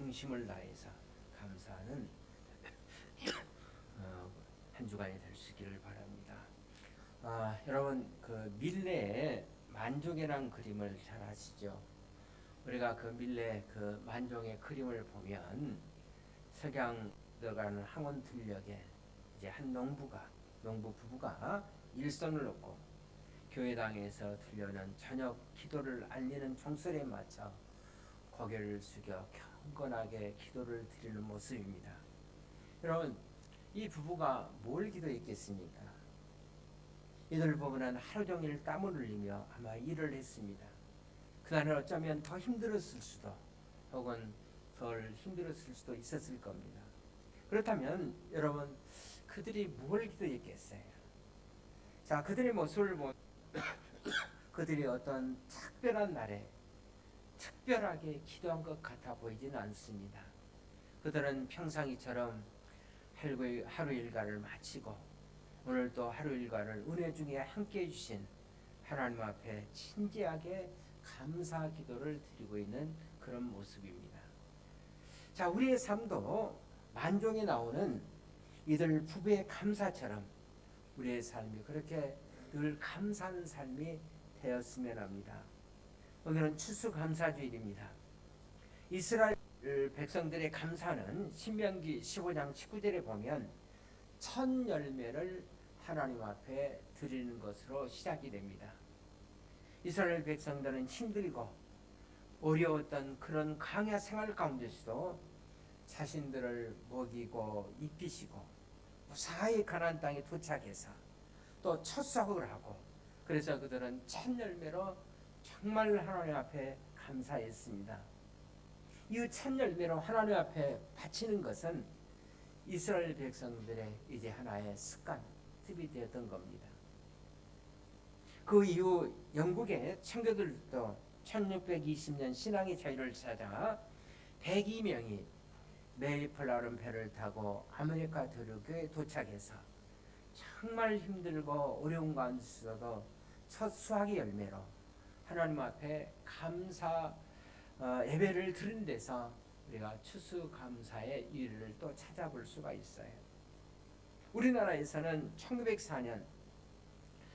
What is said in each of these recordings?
중심을 다해서 감사하는 한 주간이 될 수 있기를 바랍니다. 여러분 그 밀레의 만종이라는 그림을 잘 아시죠? 우리가 그 밀레 그 만종의 그림을 보면 석양 들어가는 항원 들녘에 이제 한 농부 부부가 일손을 놓고 교회당에서 들려오는 저녁 기도를 알리는 종소리에 맞춰 고개를 숙여 경건하게 기도를 드리는 모습입니다. 여러분 이 부부가 뭘 기도했겠습니까? 이들 부부는 하루 종일 땀을 흘리며 아마 일을 했습니다. 그날은 어쩌면 더 힘들었을 수도 혹은 덜 힘들었을 수도 있었을 겁니다. 그렇다면 여러분 그들이 뭘 기도했겠어요? 자, 그들의 모습을 그들이 어떤 특별한 날에 특별하게 기도한 것 같아 보이지는 않습니다. 그들은 평상시처럼 하루 일과를 마치고 오늘 또 하루 일과를 은혜 중에 함께 해주신 하나님 앞에 진지하게 감사 기도를 드리고 있는 그런 모습입니다. 자, 우리의 삶도 만종에 나오는 이들 부부의 감사처럼 우리의 삶이 그렇게 늘 감사하는 삶이 되었으면 합니다. 오늘은 추수감사주일입니다. 이스라엘 백성들의 감사는 신명기 15장 19절에 보면 첫 열매를 하나님 앞에 드리는 것으로 시작이 됩니다. 이스라엘 백성들은 힘들고 어려웠던 그런 광야 생활 가운데서도 자신들을 먹이고 입히시고 무사히 가나안 땅에 도착해서 또 첫 수확을 하고 그래서 그들은 첫 열매로 정말 하나님 앞에 감사했습니다. 이 첫 열매로 하나님 앞에 바치는 것은 이스라엘 백성들의 이제 하나의 습관이 되었던 겁니다. 그 이후 영국의 청교도들도 1620년 신앙의 자유를 찾아 102명이 메이플라운 배를 타고 아메리카 대륙에 도착해서 정말 힘들고 어려운 가운데서도 첫 수확의 열매로 하나님 앞에 감사 예배를 드린 데서 우리가 추수감사의 일을 또 찾아볼 수가 있어요. 우리나라에서는 1904년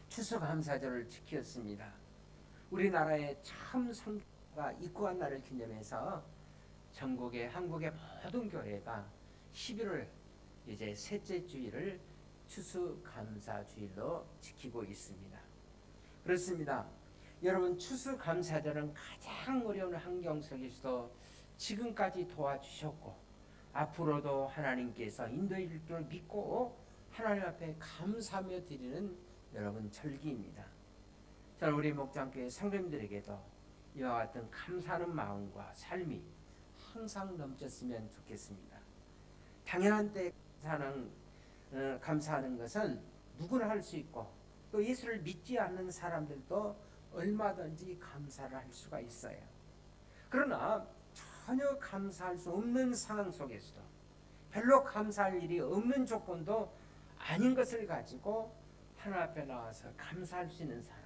추수감사절을 지켰습니다. 우리나라의 참 선교가 입국한 날을 기념해서 전국의 한국의 모든 교회가 11월 이제 셋째 주일을 추수감사주일로 지키고 있습니다. 그렇습니다. 여러분 추수감사절은 가장 어려운 환경 속에서도 지금까지 도와주셨고 앞으로도 하나님께서 인도해 줄 줄 믿고 하나님 앞에 감사하며 드리는 여러분 절기입니다. 자, 우리 목장교회 성도님들에게도 이와 같은 감사하는 마음과 삶이 항상 넘쳤으면 좋겠습니다. 당연한 때 감사하는 것은 누구나 할 수 있고 또 예수를 믿지 않는 사람들도 얼마든지 감사를 할 수가 있어요. 그러나 전혀 감사할 수 없는 상황 속에서도 별로 감사할 일이 없는 조건도 아닌 것을 가지고 하나님 앞에 나와서 감사할 수 있는 사람,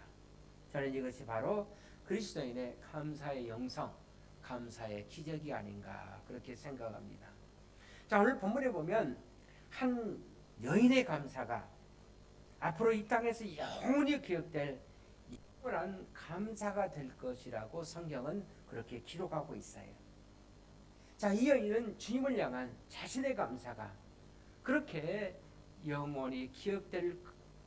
저는 이것이 바로 그리스도인의 감사의 영성, 감사의 기적이 아닌가 그렇게 생각합니다. 자, 오늘 본문에 보면 한 여인의 감사가 앞으로 이 땅에서 영원히 기억될 영원한 감사가 될 것이라고 성경은 그렇게 기록하고 있어요. 자, 이 여인은 주님을 향한 자신의 감사가 그렇게 영원히 기억될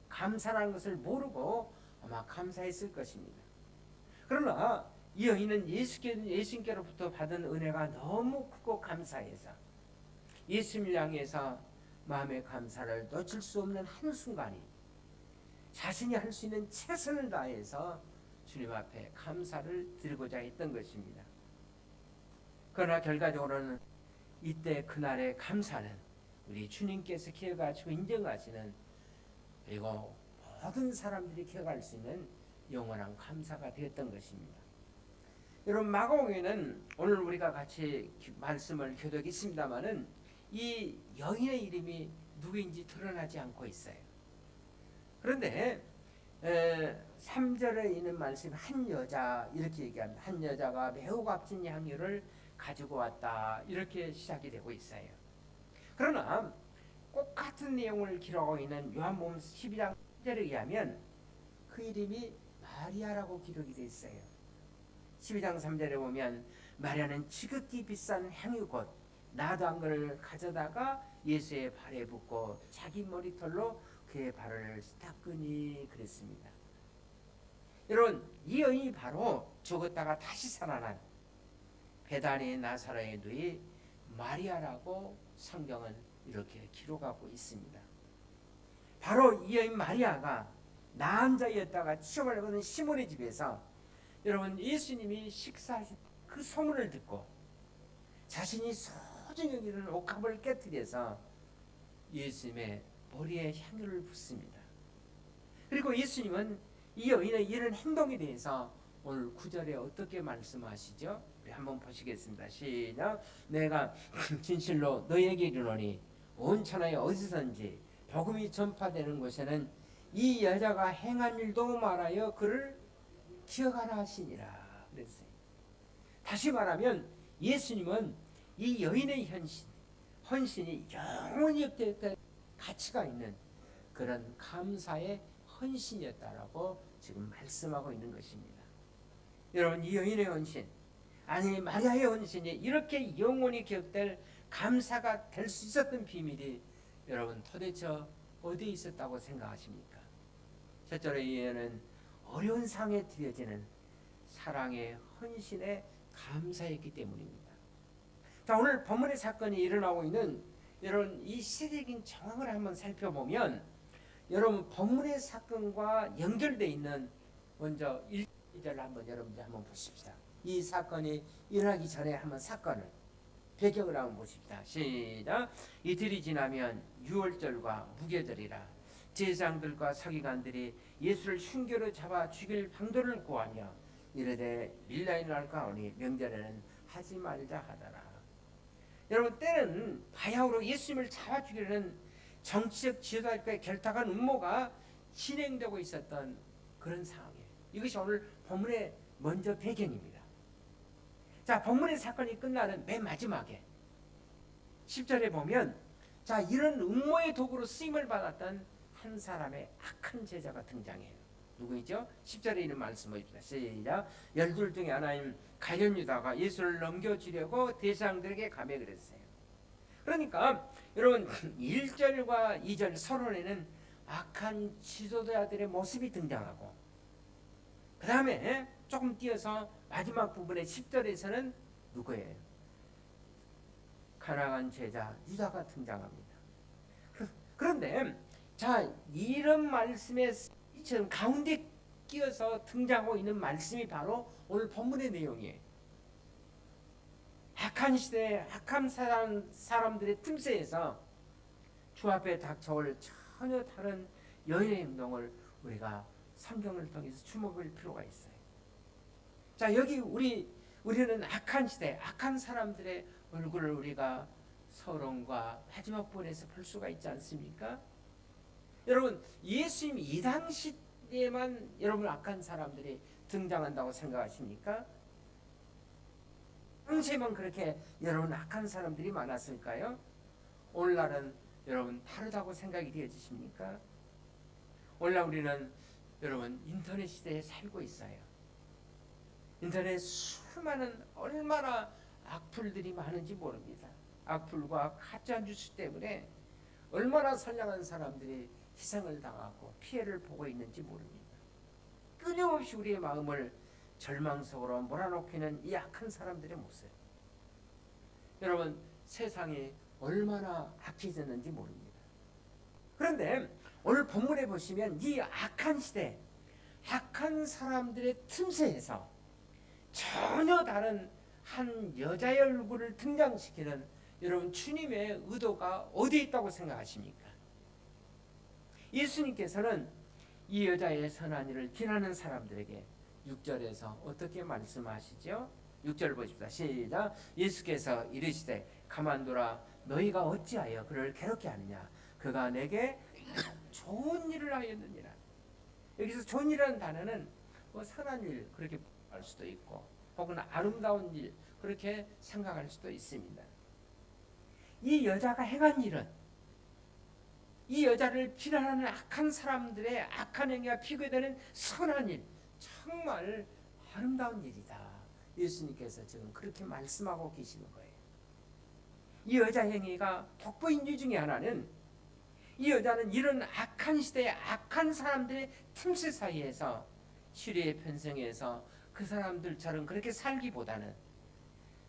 감사라는 것을 모르고 아마 감사했을 것입니다. 그러나 이 여인은 예수님께로부터 받은 은혜가 너무 크고 감사해서 예수님을 향해서 마음의 감사를 놓칠 수 없는 한순간이 자신이 할 수 있는 최선을 다해서 주님 앞에 감사를 드리고자 했던 것입니다. 그러나 결과적으로는 이때 그날의 감사는 우리 주님께서 기억하시고 인정하시는 그리고 모든 사람들이 기억할 수 있는 영원한 감사가 되었던 것입니다. 여러분 마가복음에는 오늘 우리가 같이 말씀을 교독했습니다마는 이 여인의 이름이 누구인지 드러나지 않고 있어요. 그런데 3절에 있는 말씀 한 여자 이렇게 얘기합니다. 한 여자가 매우 값진 향유를 가지고 왔다. 이렇게 시작이 되고 있어요. 그러나 똑같은 내용을 기록하고 있는 요한복음 12장 1절에 의하면 그 이름이 마리아라고 기록이 되어 있어요. 12장 3절에 보면 마리아는 지극히 비싼 향유곧 나도한 것을 가져다가 예수의 발에 붓고 자기 머리털로 그의 발을 닦으니 그랬습니다. 여러분, 이 여인이 바로 죽었다가 다시 살아난 베다니 나사로의 누이 마리아라고 성경은 이렇게 기록하고 있습니다. 바로 이 여인 마리아가 난자였다가 취업을 받은 시몬의 집에서 여러분 예수님이 식사하신 그 소문을 듣고 자신이 소중히 여기는 옥합을 깨뜨려서 예수님의 머리에 향유를 붓습니다. 그리고 예수님은 이 여인의 이런 행동에 대해서 오늘 9절에 어떻게 말씀하시죠? 우리 한번 보시겠습니다. 시작. 내가 진실로 너희에게 이르노니 온 천하에 어디서든지 복음이 전파되는 곳에는 이 여자가 행한 일도 말하여 그를 기억하라 하시니라 그랬어요. 다시 말하면 예수님은 이 여인의 헌신이 영원히 역대 가치가 있는 그런 감사의 헌신이었다라고 지금 말씀하고 있는 것입니다. 여러분, 이 여인의 헌신, 아니 마리아의 헌신이 이렇게 영원히 기억될 감사가 될 수 있었던 비밀이 여러분 도대체 어디에 있었다고 생각하십니까? 첫째로 이 여인은 어려운 상에 드려지는 사랑의 헌신의 감사였기 때문입니다. 자, 오늘 본문의 사건이 일어나고 있는 여러분 이 시대적인 정황을 한번 살펴보면 여러분 본문의 사건과 연결되어 있는 먼저 1절을 한번 여러분들 한번 보십시다. 이 사건이 일어나기 전에 한번 사건을 배경을 한번 보십시다. 시작. 이틀이 지나면 유월절과 무교절이라 제사장들과 서기관들이 예수를 흉교로 잡아 죽일 방도를 구하며 이르되 밀라의 날 가오니 명절에는 하지 말자 하더라. 여러분, 때는 바야흐로 예수님을 잡아 죽이려는 정치적 지도자들과의 결탁한 음모가 진행되고 있었던 그런 상황이에요. 이것이 오늘 본문의 먼저 배경입니다. 자, 본문의 사건이 끝나는 맨 마지막에 10절에 보면 자, 이런 음모의 도구로 쓰임을 받았던 한 사람의 악한 제자가 등장해요. 누구이죠? 10절에 있는 말씀을 봅시다. 시작. 12 중에 하나인 가룟 유다가 예수를 넘겨주려고 대장들에게 감해 그랬어요. 그러니까 여러분 1절과 2절 서론에는 악한 지도자들의 모습이 등장하고 그 다음에 조금 뛰어서 마지막 부분의 10절에서는 누구예요? 가난한 제자 유다가 등장합니다. 그런데 자, 이런 말씀에 이처럼 가운데 끼어서 등장하고 있는 말씀이 바로 오늘 본문의 내용이에요. 악한 시대에 악한 사람들의 틈새에서 주 앞에 닥쳐올 전혀 다른 여인의 행동을 우리가 성경을 통해서 주목할 필요가 있어요. 자, 여기 우리는 악한 시대, 악한 사람들의 얼굴을 우리가 서론과 마지막 부분에서 볼 수가 있지 않습니까? 여러분, 예수님 이 당시에만 여러분 악한 사람들이 등장한다고 생각하십니까? 당시에만 그렇게 여러분 악한 사람들이 많았을까요? 오늘날은 여러분 다르다고 생각이 되어지십니까? 오늘날 우리는 여러분 인터넷 시대에 살고 있어요. 인터넷 수많은 얼마나 악플들이 많은지 모릅니다. 악플과 가짜 뉴스 때문에 얼마나 선량한 사람들이 희생을 당하고 피해를 보고 있는지 모릅니다. 끊임없이 우리의 마음을 절망 속으로 몰아넣기는 이 악한 사람들의 모습. 여러분, 세상이 얼마나 악해졌는지 모릅니다. 그런데 오늘 본문에 보시면 이 악한 시대, 악한 사람들의 틈새에서 전혀 다른 한 여자의 얼굴을 등장시키는 여러분 주님의 의도가 어디에 있다고 생각하십니까? 예수님께서는 이 여자의 선한 일을 비난하는 사람들에게 6절에서 어떻게 말씀하시죠? 6절 보십시다. 시작. 예수께서 이르시되 가만두라 너희가 어찌하여 그를 괴롭게 하느냐 그가 내게 좋은 일을 하였느니라. 여기서 좋은 일이라는 단어는 뭐 선한 일 그렇게 할 수도 있고 혹은 아름다운 일 그렇게 생각할 수도 있습니다. 이 여자가 행한 일은 이 여자를 비난하는 악한 사람들의 악한 행위가 비교되는 선한 일, 정말 아름다운 일이다. 예수님께서 지금 그렇게 말씀하고 계시는 거예요. 이 여자 행위가 돋보인 이유 중에 하나는 이 여자는 이런 악한 시대의 악한 사람들의 틈새 사이에서 시리에 편성해서 그 사람들처럼 그렇게 살기보다는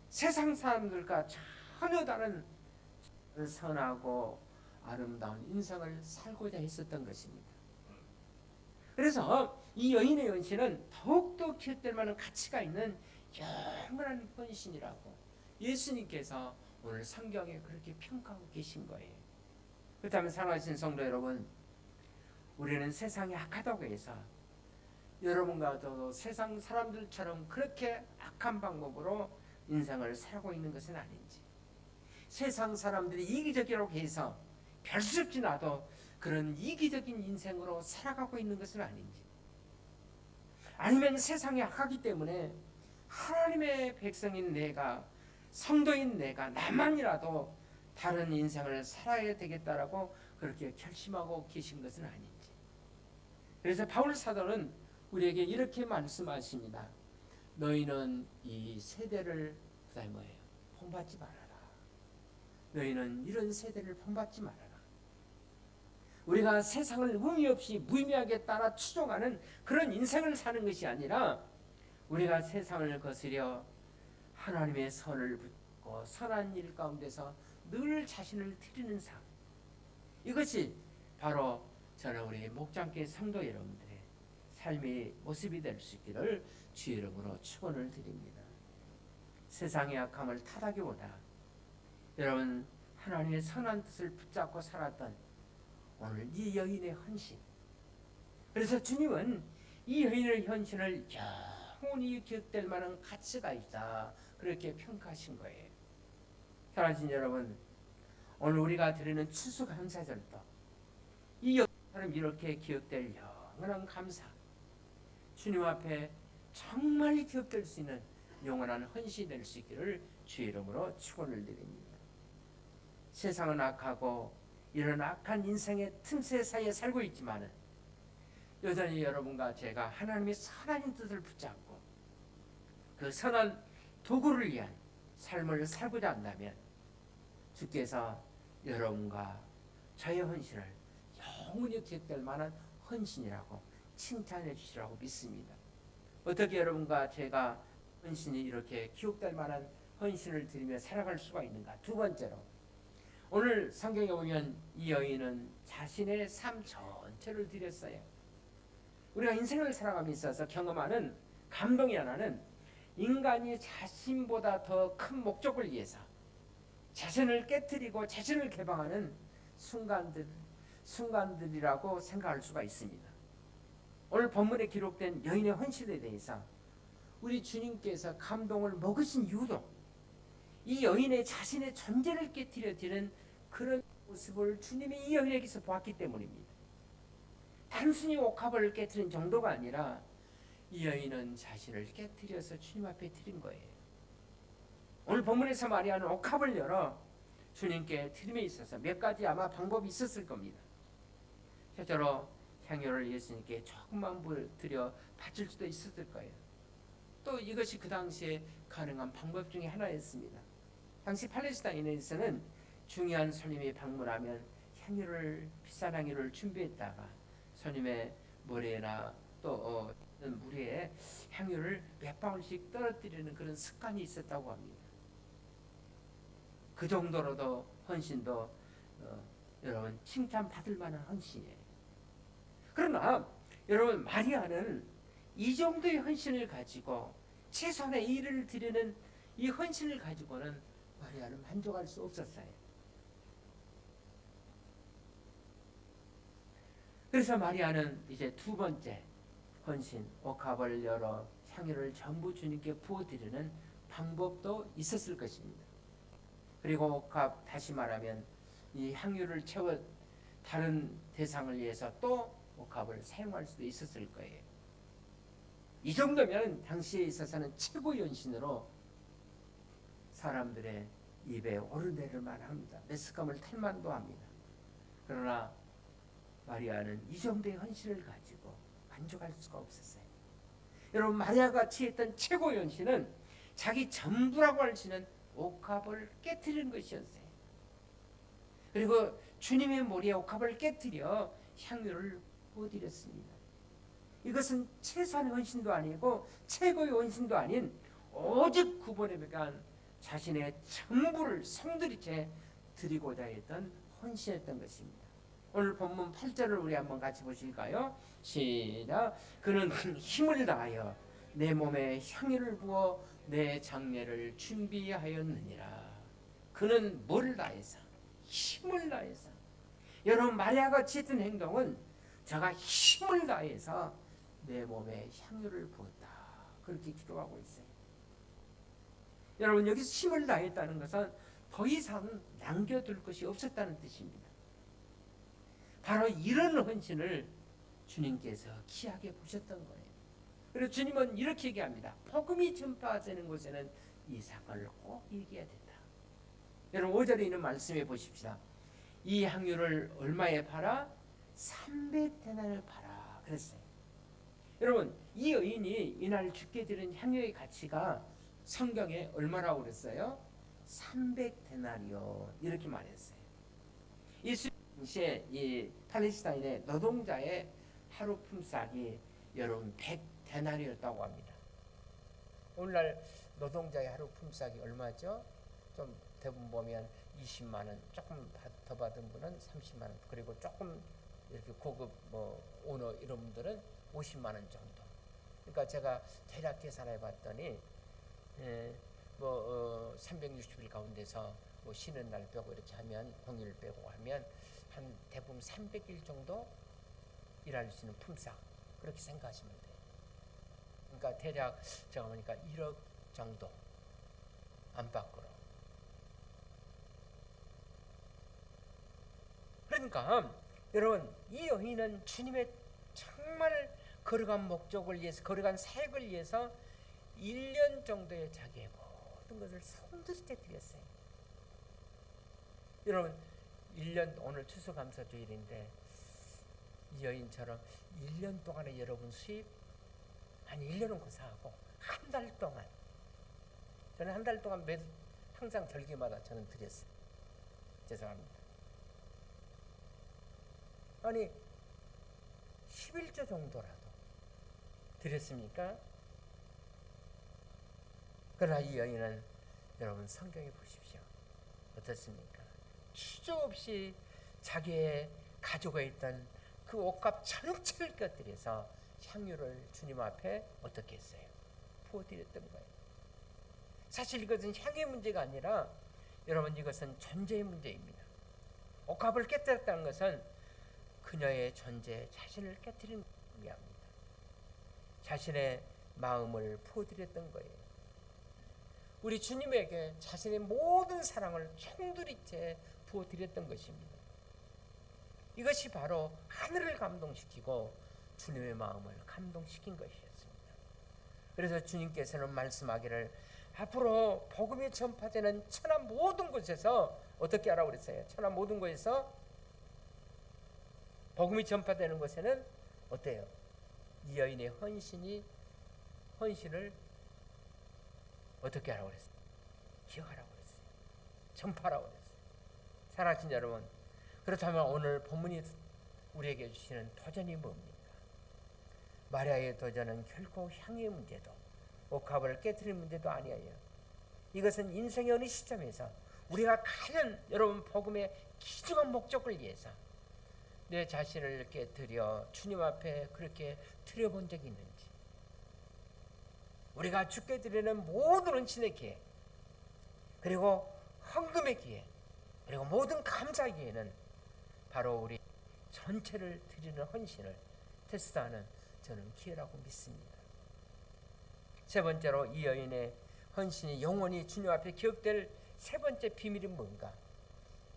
세상 사람들과 전혀 다른 선하고 아름다운 인생을 살고자 했었던 것입니다. 그래서 이 여인의 헌신은 더욱더 기억될 만한 가치가 있는 영원한 헌신이라고 예수님께서 오늘 성경에 그렇게 평가하고 계신 거예요. 그렇다면 사랑하신 성도 여러분, 우리는 세상이 악하다고 해서 여러분과 저도 세상 사람들처럼 그렇게 악한 방법으로 인생을 살고 있는 것은 아닌지, 세상 사람들이 이기적이라고 해서 별수 없이 나도 그런 이기적인 인생으로 살아가고 있는 것은 아닌지, 아니면 세상이 악하기 때문에 하나님의 백성인 내가, 성도인 내가 나만이라도 다른 인생을 살아야 되겠다라고 그렇게 결심하고 계신 것은 아닌지. 그래서 바울 사도는 우리에게 이렇게 말씀하십니다. 너희는 이 세대를 그다음에 뭐예요? 본받지 말아라. 너희는 이런 세대를 본받지 말아라. 우리가 세상을 의미 없이 무의미하게 따라 추종하는 그런 인생을 사는 것이 아니라 우리가 세상을 거스려 하나님의 선을 붙고 선한 일 가운데서 늘 자신을 드리는 삶, 이것이 바로 저는 우리 목장교회 성도 여러분들의 삶의 모습이 될 수 있기를 주의 이름으로 축원을 드립니다. 세상의 악함을 탓하기보다 여러분 하나님의 선한 뜻을 붙잡고 살았던 오늘 이 여인의 헌신, 그래서 주님은 이 여인의 헌신을 영원히 기억될 만한 가치가 있다 그렇게 평가하신 거예요. 사랑하신 여러분, 오늘 우리가 드리는 추수감사절도 이 여인처럼 이렇게 기억될 영원한 감사, 주님 앞에 정말 기억될 수 있는 영원한 헌신이 될 수 있기를 주의 이름으로 축원을 드립니다. 세상은 악하고 이런 악한 인생의 틈새 사이에 살고 있지만 여전히 여러분과 제가 하나님의 선한 뜻을 붙잡고 그 선한 도구를 위한 삶을 살고자 한다면 주께서 여러분과 저의 헌신을 영원히 기억될 만한 헌신이라고 칭찬해 주시라고 믿습니다. 어떻게 여러분과 제가 헌신이 이렇게 기억될 만한 헌신을 드리며 살아갈 수가 있는가? 두 번째로, 오늘 성경에 보면 이 여인은 자신의 삶 전체를 드렸어요. 우리가 인생을 살아감에 있어서 경험하는 감동이 하나는 인간이 자신보다 더 큰 목적을 위해서 자신을 깨뜨리고 자신을 개방하는 순간들이라고 생각할 수가 있습니다. 오늘 본문에 기록된 여인의 헌신에 대해서 우리 주님께서 감동을 먹으신 이유도 이 여인의 자신의 존재를 깨뜨려 드리는 그런 모습을 주님이 이 여인에게서 보았기 때문입니다. 단순히 옥합을 깨뜨린 정도가 아니라 이 여인은 자신을 깨뜨려서 주님 앞에 드린 거예요. 오늘 본문에서 말하는 옥합을 열어 주님께 드림에 있어서 몇 가지 아마 방법이 있었을 겁니다. 첫째로 향유를 예수님께 조금만 드려 바칠 수도 있었을 거예요. 또 이것이 그 당시에 가능한 방법 중에 하나였습니다. 당시 팔레스타인에서는 중요한 손님이 방문하면 비싼 향유를 준비했다가 손님의 머리에나 또 물에 향유를 몇 방울씩 떨어뜨리는 그런 습관이 있었다고 합니다. 그 정도로도 헌신도 여러분 칭찬받을 만한 헌신이에요. 그러나 여러분 마리아는 이 정도의 헌신을 가지고 최소한의 일을 드리는 이 헌신을 가지고는 마리아는 만족할 수 없었어요. 그래서 마리아는 이제 두 번째 헌신, 옥합을 열어 향유를 전부 주님께 부어드리는 방법도 있었을 것입니다. 그리고 옥합, 다시 말하면 이 향유를 채워 다른 대상을 위해서 또 옥합을 사용할 수도 있었을 거예요. 이 정도면 당시에 있어서는 최고의 헌신으로 사람들의 입에 오르내릴만 합니다. 메스감을 탈만도 합니다. 그러나 마리아는 이 정도의 헌신을 가지고 만족할 수가 없었어요. 여러분, 마리아가 취했던 최고의 헌신은 자기 전부라고 할 수 있는 옥합을 깨뜨리는 것이었어요. 그리고 주님의 머리에 옥합을 깨뜨려 향유를 부어드렸습니다. 이것은 최소한의 헌신도 아니고 최고의 헌신도 아닌 오직 구번에 배간 자신의 전부를 송두리째 드리고자 했던 헌신했던 것입니다. 오늘 본문 8절을 우리 한번 같이 보실까요? 시작. 그는 힘을 다하여 내 몸에 향유를 부어 내 장례를 준비하였느니라. 그는 뭐를 다해서? 힘을 다해서. 여러분, 마리아가 취했던 행동은 제가 힘을 다해서 내 몸에 향유를 부었다, 그렇게 기록하고 있어요. 여러분, 여기서 힘을 다했다는 것은 더 이상 남겨둘 것이 없었다는 뜻입니다. 바로 이런 헌신을 주님께서 귀하게 보셨던 거예요. 그래서 주님은 이렇게 얘기합니다. 복음이 전파되는 곳에는 이 상을 꼭 얘기해야 된다. 여러분, 5절에 있는 말씀해 보십시다. 이 향유를 얼마에 팔아? 300데나리온을 팔아 그랬어요. 여러분, 이 여인이 이날 주께 드린 향유의 가치가 성경에 얼마라고 그랬어요? 300데나리온 이렇게 말했어요. 이 당시에 이 팔레스타인의 노동자의 하루 품삯이 여러분 100데나리온이었다고 합니다. 오늘날 노동자의 하루 품삯이 얼마죠? 좀 대부분 보면 20만 원, 조금 더 받은 분은 30만 원, 그리고 조금 이렇게 고급 뭐 오너 이런 분들은 50만 원 정도. 그러니까 제가 대략 계산해 봤더니 360일 가운데서 뭐 쉬는 날 빼고 이렇게 하면 공휴일 빼고 하면 한 대부분 300일 정도 일할 수 있는 품삯, 그렇게 생각하시면 돼요. 그러니까 대략 제가 보니까 1억 정도 안팎으로. 그러니까 여러분, 이 여인은 주님의 정말 거룩한 목적을 위해서, 거룩한 사역을 위해서 1년 정도의 자기의 모든 것을 손들게 드렸어요. 여러분, 1년, 오늘 추수감사주일인데 이 여인처럼 1년 동안에 여러분 수입, 아니 1년은 고사하고 한 달 동안, 저는 한 달 동안 항상 절기마다 저는 드렸어요. 죄송합니다. 아니 11조 정도라도 드렸습니까? 그러나 이 여인은 여러분 성경에 보십시오. 어떻습니까? 추조 없이 자기의 가지고 있던 그 옷값 전체를 곁들여서 향유를 주님 앞에 어떻게 했어요? 부어드렸던 거예요. 사실 이것은 향유의 문제가 아니라 여러분, 이것은 존재의 문제입니다. 옷값을 깨뜨렸다는 것은 그녀의 존재 자신을 깨뜨린 겁니다. 자신의 마음을 부어드렸던 거예요. 우리 주님에게 자신의 모든 사랑을 총두리째 부어드렸던 것입니다. 이것이 바로 하늘을 감동시키고 주님의 마음을 감동시킨 것이었습니다. 그래서 주님께서는 말씀하기를 앞으로 복음이 전파되는 천하 모든 곳에서 어떻게 하라고 그랬어요? 천하 모든 곳에서 복음이 전파되는 곳에는 어때요? 이 여인의 헌신을 어떻게 하라고 그랬어요? 기억하라고 그랬어요. 전파하라고 그랬어요. 사랑하신 여러분, 그렇다면 오늘 본문이 우리에게 주시는 도전이 뭡니까? 마리아의 도전은 결코 향유의 문제도 옥합을 깨뜨리는 문제도 아니에요. 이것은 인생의 어느 시점에서 우리가 과연 여러분 복음의 귀중한 목적을 위해서 내 자신을 이렇게 드려 주님 앞에 그렇게 드려본 적이 있는지, 우리가 주께 드리는 모든 헌신의 기회, 그리고 헌금의 기회, 그리고 모든 감사 기회는 바로 우리 전체를 드리는 헌신을 테스트하는 저는 기회라고 믿습니다. 세 번째로 이 여인의 헌신이 영원히 주님 앞에 기억될 세 번째 비밀이 뭔가?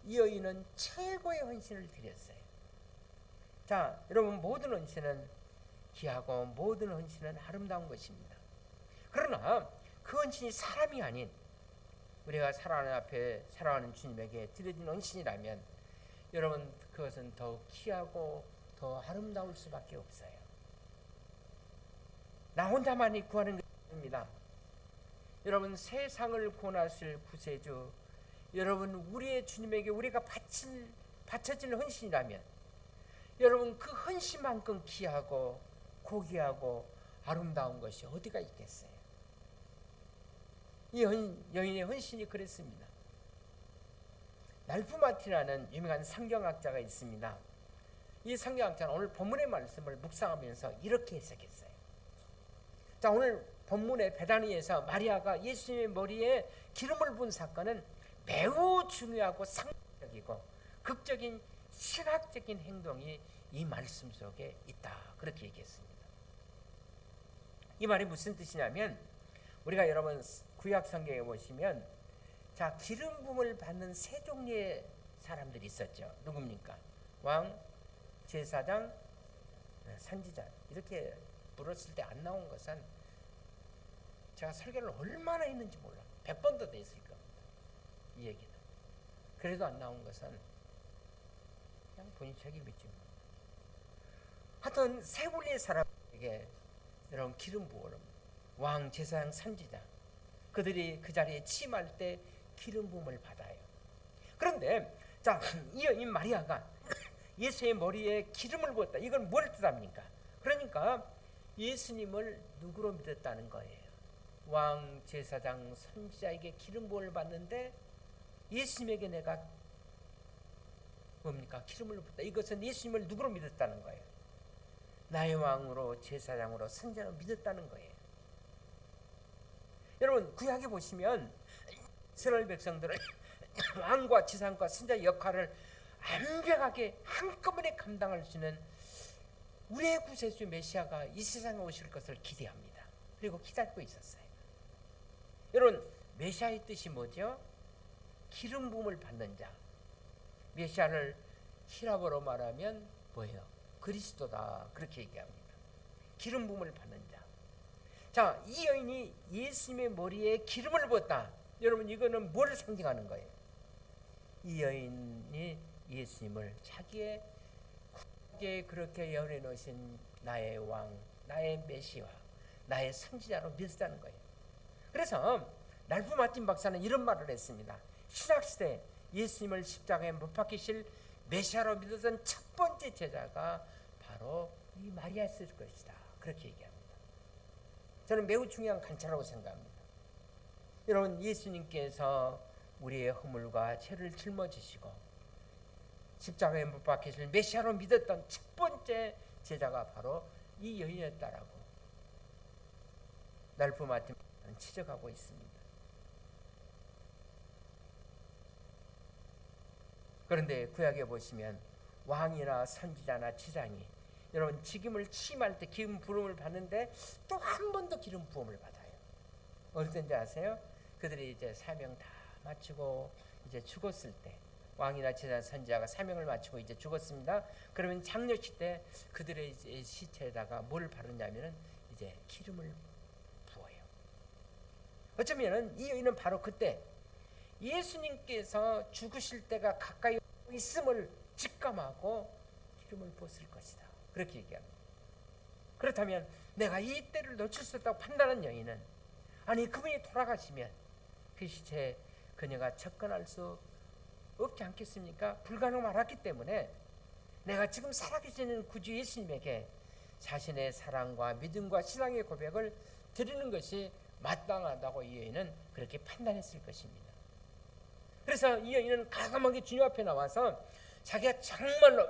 이 여인은 최고의 헌신을 드렸어요. 자, 여러분, 모든 헌신은 귀하고 모든 헌신은 아름다운 것입니다. 그러나 그 헌신이 사람이 아닌 우리가 살아가는 앞에 살아가는 주님에게 드려진 헌신이라면 여러분 그것은 더 귀하고 더 아름다울 수밖에 없어요. 나 혼자만이 구하는 것이 아닙니다. 세상을 구원하실 구세주, 우리의 주님에게 우리가 바쳐질 헌신이라면 그 헌신만큼 귀하고 고귀하고 아름다운 것이 어디가 있겠어요? 이 여인의 헌신이 그랬습니다. 날프마티라는 유명한 성경학자가 있습니다. 이 성경학자는 오늘 본문의 말씀을 묵상하면서 이렇게 해석했어요. 자, 오늘 본문의 베다니에서 마리아가 예수님의 머리에 기름을 부은 사건은 매우 중요하고 상징적이고 극적인 신학적인 행동이 이 말씀 속에 있다. 그렇게 얘기했습니다. 이 말이 무슨 뜻이냐면 우리가 여러분 구약 성경에 보시면 자, 기름 부음을 받는 세 종류의 사람들이 있었죠. 누굽니까? 왕, 제사장, 선지자. 이렇게 물었을 때 안 나온 것은 제가 설교를 얼마나 했는지 몰라. 100번도 됐을 겁니다. 이 얘기는. 그래도 안 나온 것은 그냥 본인 책임이죠. 하여튼 세 분의 사람에게 여러분 기름 부어름, 왕, 제사장, 선지자, 그들이 그 자리에 취임할 때 기름 부음을 받아요. 그런데 자, 이 여인 마리아가 예수의 머리에 기름을 부었다. 이건 뭘 뜻합니까? 그러니까 예수님을 누구로 믿었다는 거예요. 왕, 제사장, 선지자에게 기름 부음을 받는데 예수님에게 내가 뭡니까? 기름을 붓다. 이것은 예수님을 누구로 믿었다는 거예요. 나의 왕으로, 제사장으로, 선지자로 믿었다는 거예요. 여러분 구약에 보시면 이스라엘 백성들은 왕과 제사장과 선지자의 역할을 완벽하게 한꺼번에 감당할 수 있는 우리의 구세주 메시아가 이 세상에 오실 것을 기대합니다. 그리고 기다리고 있었어요. 여러분 메시아의 뜻이 뭐죠? 기름 부음을 받는 자. 메시아를 히라보로 말하면 뭐예요? 그리스도다. 그렇게 얘기합니다. 기름 부음을 받는 자. 자, 이 여인이 예수님의 머리에 기름을 부었다. 여러분 이거는 뭘 상징하는 거예요? 이 여인이 예수님을 자기의 굳게 그렇게 예언해 놓으신 나의 왕, 나의 메시아, 나의 선지자로 믿었다는 거예요. 그래서 날프 마틴 박사는 이런 말을 했습니다. 신학시대 예수님을 십자가에 못 박히실 메시아로 믿었던 첫 번째 제자가 바로 이 마리아였을 것이다. 그렇게 얘기합니다. 저는 매우 중요한 관찰이라고 생각합니다. 여러분 예수님께서 우리의 허물과 죄를 짊어지시고 십자가에 못 박히실 메시아로 믿었던 첫 번째 제자가 바로 이 여인이었다라고 날프 마틴은 지적하고 있습니다. 그런데 구약에 보시면 왕이나 선지자나 지장이 여러분 직임을 취임할 때 기름 부음을 받는데 또 한 번 더 기름 부음을 받아요. 어떨 때인지 아세요? 그들이 이제 사명 다 마치고 이제 죽었을 때 왕이나 제사 선지자가 사명을 마치고 이제 죽었습니다. 그러면 장례식 때 그들의 이제 시체에다가 뭘 바르냐면은 이제 기름을 부어요. 어쩌면은 이 여인은 바로 그때 예수님께서 죽으실 때가 가까이 있음을 직감하고 기름을 부었을 것이다. 그렇게 얘기합니다. 그렇다면 내가 이 때를 놓칠 수 없다고 판단한 여인은 아니 그분이 돌아가시면 그 시체에 그녀가 접근할 수 없지 않겠습니까? 불가능을 알았기 때문에 내가 지금 살아계시는 구주 예수님에게 자신의 사랑과 믿음과 신앙의 고백을 드리는 것이 마땅하다고 이 여인은 그렇게 판단했을 것입니다. 그래서 이 여인은 가감하게 주님 앞에 나와서 자기가 정말로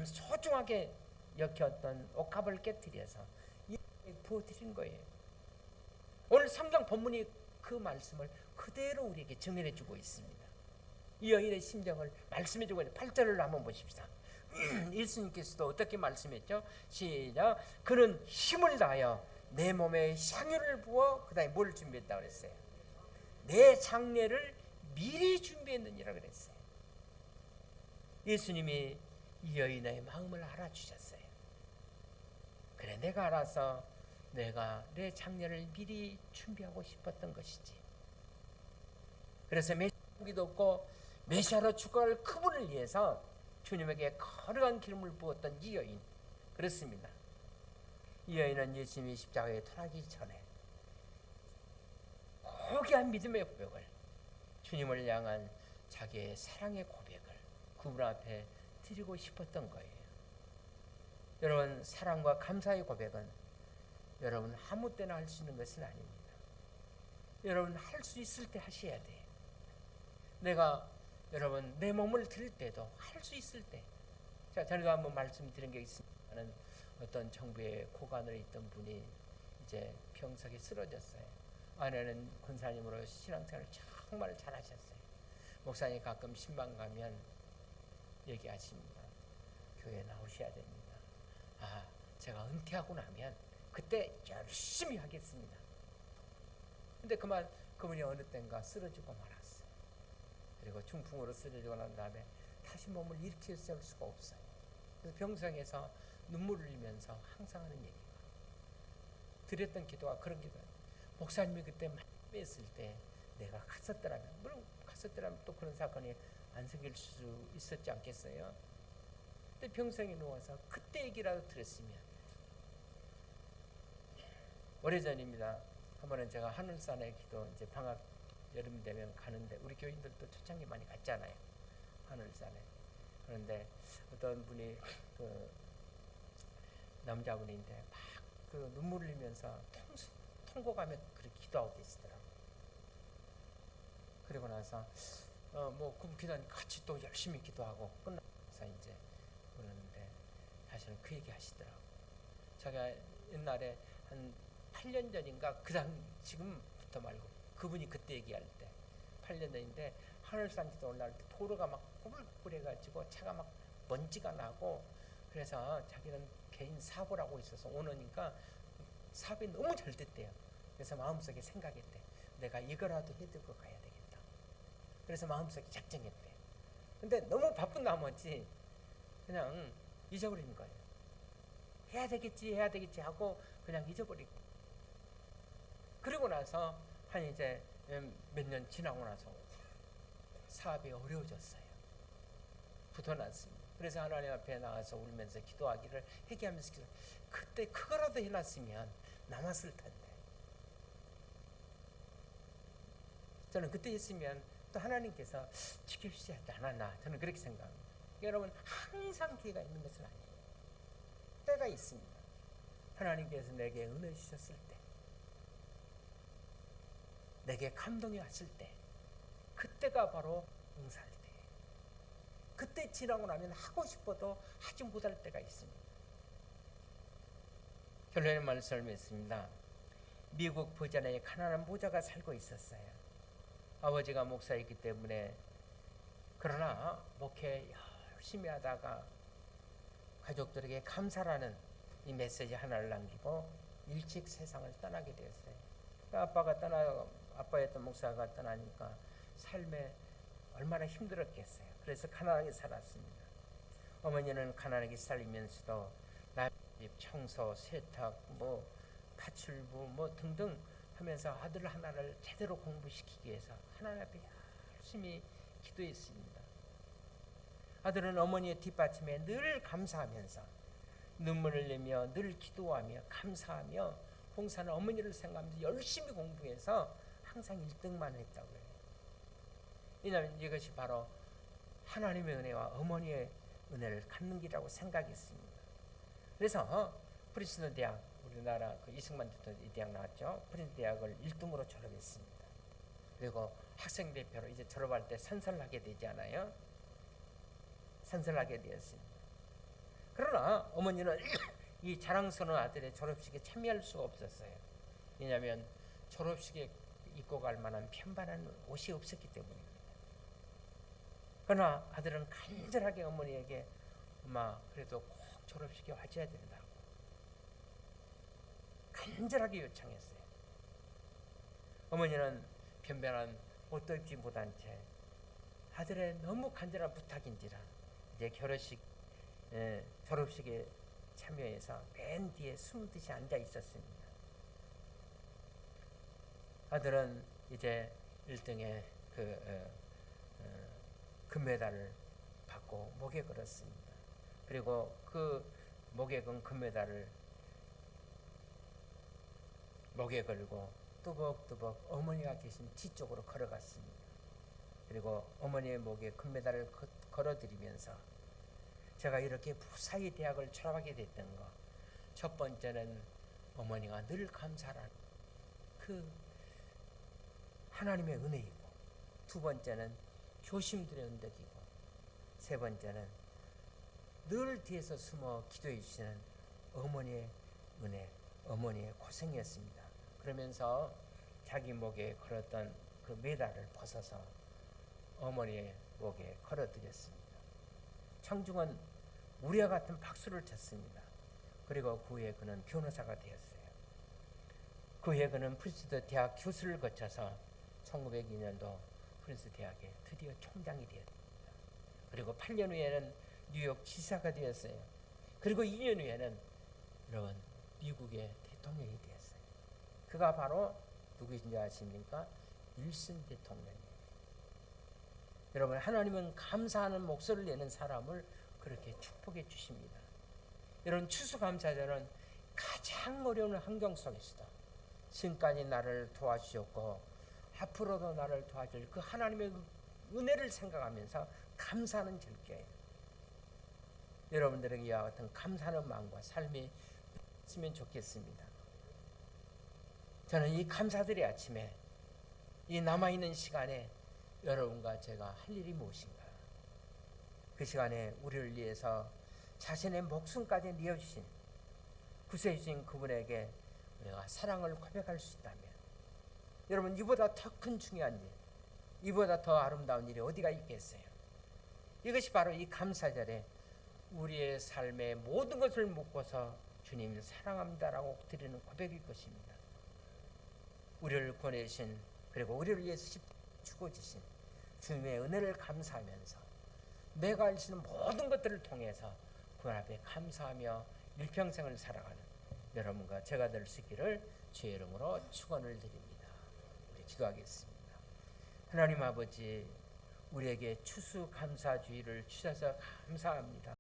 소중하게 여겼던 옥합을 깨뜨려서 부어드린 거예요. 오늘 성경 본문이 그 말씀을 그대로 우리에게 정리해 주고 있습니다. 이 여인의 심정을 말씀해 주고 있는 8절을 한번 보십시다. 예수님께서도 어떻게 말씀했죠? 시작. 그는 힘을 다하여 내 몸에 향유를 부어 그 다음에 뭘 준비했다고 그랬어요? 내 장례를 미리 준비했느니라 그랬어요. 예수님이 이 여인의 마음을 알아주셨어요. 그래 내가 알아서 내가 내 장례를 미리 준비하고 싶었던 것이지. 그래서 메시아기도 없고 메시아로 죽어갈 그분을 위해서 주님에게 거룩한 기름을 부었던 이 여인, 그렇습니다. 이 여인은 예수님이 십자가에 돌아가기 전에 고귀한 믿음의 고백을, 주님을 향한 자기의 사랑의 고백을 그분 앞에 드리고 싶었던 거예요. 여러분, 사랑과 감사의 고백은 여러분 아무 때나 할 수 있는 것은 아닙니다. 여러분 할 수 있을 때 하셔야 돼요. 내가 여러분 내 몸을 드릴 때도 할 수 있을 때. 자, 저희가 한번 말씀드린 게 있습니다는 어떤 정부의 고관으로 있던 분이 이제 병석에 쓰러졌어요. 아내는 권사님으로 신앙생활을 정말 잘하셨어요. 목사님 가끔 신방 가면 얘기하십니다. 교회 나오셔야 됩니다. 아, 제가 은퇴하고 나면 그때 열심히 하겠습니다. 근데 그분이 어느 땐가 쓰러지고 말았어요. 그리고 중풍으로 쓰러지고 난 다음에 다시 몸을 일으켜 세울 수가 없어요. 그래서 병상에서 눈물을 흘리면서 항상 하는 얘기가, 드렸던 기도가 그런 기도예요. 목사님이 그때 말씀했을 때 내가 갔었더라면, 물론 갔었더라면 또 그런 사건이 안 생길 수 있었지 않겠어요? 근데 병상에 누워서 그때 얘기라도 들었으면. 오래전입니다. 한 번은 제가 하늘산에 기도, 이제 방학 여름 되면 가는데, 우리 교인들도 초창기 많이 갔잖아요, 하늘산에. 그런데 어떤 분이 그 남자분인데 막 그 눈물 흘리면서 통곡하며 그렇게 기도하고 계시더라고요. 그리고 나서 그 기도하니까 같이 또 열심히 기도하고 끝나서 이제 그러는데 사실은 그 얘기 하시더라고요. 제가 옛날에 한 8년 전인가, 지금부터 말고 그분이 그때 얘기할 때 8년 전인데 하늘산 기도 올라갈 때 도로가 막 꾸불꾸불해가지고 차가 막 먼지가 나고, 그래서 자기는 개인 사업을 하고 있어서 오너니까 사업이 너무 잘 됐대요. 그래서 마음속에 생각했대. 내가 이거라도 해두고 가야 되겠다. 그래서 마음속에 작정했대. 근데 너무 바쁜 나머지 그냥 잊어버린 거예요. 해야 되겠지 하고 그냥 잊어버리고. 그리고 나서 한 이제 몇 년 지나고 나서 사업이 어려워졌어요. 붙어났습니다. 그래서 하나님 앞에 나가서 울면서 기도하기를, 회개하면서 기도. 그때 그거라도 해놨으면 남았을 텐데. 저는 그때 했으면 또 하나님께서 지켜주지 않았나, 저는 그렇게 생각합니다. 여러분, 항상 기회가 있는 것은 아니에요. 때가 있습니다. 하나님께서 내게 은혜 주셨을 때, 내게 감동이 왔을 때, 그때가 바로 응사할 때. 그때 지나고 나면 하고 싶어도 하지 못할 때가 있습니다. 결론의 말씀을 맺습니다. 미국 버전에 가난한 모자가 살고 있었어요. 아버지가 목사이기 때문에, 그러나 목회 열심히 하다가 가족들에게 감사라는 이 메시지 하나를 남기고 일찍 세상을 떠나게 되었어요. 아빠였던 목사가 떠나니까 삶에 얼마나 힘들었겠어요. 그래서 가난하게 살았습니다. 어머니는 가난하게 살면서도 집 청소, 세탁, 파출부 등등 하면서 아들 하나를 제대로 공부시키기 위해서 하나님 앞에 열심히 기도했습니다. 아들은 어머니의 뒷받침에 늘 감사하면서 눈물을 흘리며 늘 기도하며 감사하며 봉사는 어머니를 생각하면서 열심히 공부해서 항상 1등만 했다고요. 왜냐하면 이것이 바로 하나님의 은혜와 어머니의 은혜를 갚는 길이라고 생각했습니다. 그래서 프린스턴 대학, 우리나라 이승만 대통령 이 대학 나왔죠. 프린스턴 대학을 1등으로 졸업했습니다. 그리고 학생 대표로 이제 졸업할 때 선설하게 되지 않아요? 선설하게 되었습니다. 그러나 어머니는 이 자랑스러운 아들의 졸업식에 참여할 수가 없었어요. 왜냐하면 졸업식에 입고 갈 만한 편반한 옷이 없었기 때문입니다. 그러나 아들은 간절하게 어머니에게, 엄마 그래도 꼭 졸업식에 와줘야 된다고 간절하게 요청했어요. 어머니는 변변한 옷도 입지 못한 채 아들의 너무 간절한 부탁인지라 이제 졸업식에 참여해서 맨 뒤에 숨듯이 앉아 있었습니다. 아들은 이제 1등에 금메달을 받고 목에 걸었습니다. 그리고 그 목에 건 금메달을 목에 걸고 뚜벅뚜벅 어머니가 계신 뒤쪽으로 걸어갔습니다. 그리고 어머니의 목에 금메달을 걸어드리면서 제가 이렇게 무사히 대학을 졸업하게 됐던 거, 첫 번째는 어머니가 늘 감사하는 그 하나님의 은혜이고, 두 번째는 교심들의 은덕이고, 세 번째는 늘 뒤에서 숨어 기도해 주시는 어머니의 은혜, 어머니의 고생이었습니다. 그러면서 자기 목에 걸었던 그 메달을 벗어서 어머니의 목에 걸어드렸습니다. 청중은 우리와 같은 박수를 쳤습니다. 그리고 그 후에 그는 변호사가 되었어요. 그 후에 그는 프린스턴 대학 교수를 거쳐서 1902년도 프린스턴 대학에 드디어 총장이 되었습니다. 그리고 8년 후에는 뉴욕 지사가 되었어요. 그리고 2년 후에는 여러분 미국의 대통령이 되었어요. 그가 바로 누구인지 아십니까? 윌슨 대통령이에요. 여러분, 하나님은 감사하는 목소리를 내는 사람을 그렇게 축복해 주십니다. 여러분, 추수감사절은 가장 어려운 환경 속에서도 지금까지 나를 도와주셨고 앞으로도 나를 도와줄 그 하나님의 은혜를 생각하면서 감사하는 절기예요. 여러분들에게 이와 같은 감사하는 마음과 삶이 있으면 좋겠습니다. 저는 이 감사들의 아침에, 이 남아있는 시간에 여러분과 제가 할 일이 무엇인가? 그 시간에 우리를 위해서 자신의 목숨까지 내어주신, 구세주신 그분에게 우리가 사랑을 고백할 수 있다면, 여러분, 이보다 더 큰 중요한 일, 이보다 더 아름다운 일이 어디가 있겠어요? 이것이 바로 이 감사절에 우리의 삶의 모든 것을 묶어서 주님 사랑합니다라고 드리는 고백일 것입니다. 우리를 보내신, 그리고 우리를 위해서 죽어주신 주님의 은혜를 감사하면서 내가 할 수 있는 모든 것들을 통해서 그 앞에 감사하며 일평생을 살아가는 여러분과 제가 될 수 있기를 주의 이름으로 축원을 드립니다. 우리 기도하겠습니다. 하나님 아버지, 우리에게 추수감사주의를 주셔서 감사합니다.